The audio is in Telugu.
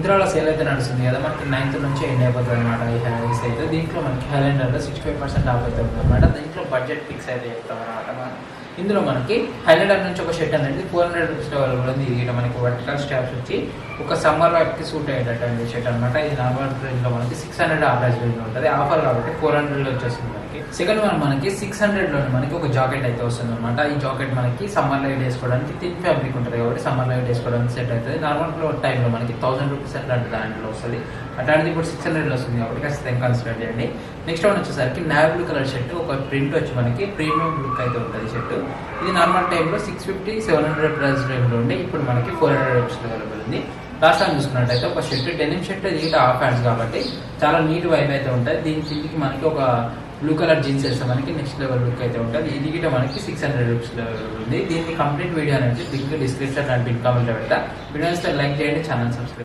మింత్రాలో సేల్ అయితే నడుస్తుంది కదా, మనకి 9th నుంచి ఎండ్ అయిపోతుంది అనమాట ఈ హ్యాండీస్ అయితే. దీంట్లో మనకి హైలైనర్లో 65% ఆఫ్ అయితే ఉంటుంది అనమాట. దీంట్లో బడ్జెట్ ఫిక్స్ అయితే చెప్తాం అనమాట. ఇందులో మనకి హైలైనర్ నుంచి ఒక షర్ట్ అనేది 400 రూపీస్ అవైలబుల్ ఉంది. ఇది మనకి వర్టికల్ స్టాప్స్ వచ్చి ఒక సమ్మర్ వైపుకి సూట్ అయ్యేటటువంటి షర్ట్ అనమాట. ఇది నార్మల్ రేంజ్లో మనకి 600 ఆవరేజ్ రేంజ్లో ఉంటుంది. ఆఫర్ కాబట్టి 400లో వచ్చేస్తుంది మనకి. సెకండ్ వన్ మనకి 600లో మనకి ఒక జాకెట్ అయితే వస్తుంది అనమాట. ఈ జాకెట్ మనకి సమ్మర్ లైట్ వేసుకోవడానికి థిన్ ఫ్యాబ్రిక్ ఉంటుంది కాబట్టి సమ్మర్ లైట్ వేసుకోవడానికి సెట్ అవుతుంది. నార్మల్ టైంలో మనకి 1000 రూపీస్ అట్లాంటి దాంట్లో వస్తుంది. అట్లాంటిది ఇప్పుడు 600లో వస్తుంది కాబట్టి ఖచ్చితంగా కన్సిడర్ చేయండి. నెక్స్ట్ వన్ వచ్చేసరికి నావీ బ్లూ కలర్ షర్ట్, ఒక ప్రింట్ వచ్చి మనకి ప్రీమియం లుక్ అయితే ఉంటుంది షర్ట్. ఇది నార్మల్ టైంలో 650-700 ప్రైస్ రేంజ్లో ఉండే, ఇప్పుడు మనకి 400 రూపీస్ అవైలబుల్ ఉంది. లాస్ట్ టైం చూసుకున్నట్టయితే ఒక షర్ట్ డెనిమ్ షర్ట్, ఇది హాఫ్ హ్యాండ్స్ కాబట్టి చాలా నీట్ వైబ్ అయితే ఉంటుంది. దీని కిందికి మనకి ఒక బ్లూ కలర్ జీన్స్ వేస్తే మనకి నెక్స్ట్ లెవెల్ లుక్ అయితే ఉంటుంది. ఇది గిట్ట మనకి 600 రూపీస్ ఉంది. దీనికి కంప్లీట్ వీడియో అనేది link description and pin comment పెడతా. వీడియోస్ లైక్ చేయండి, ఛానల్ సబ్స్క్రైబ్.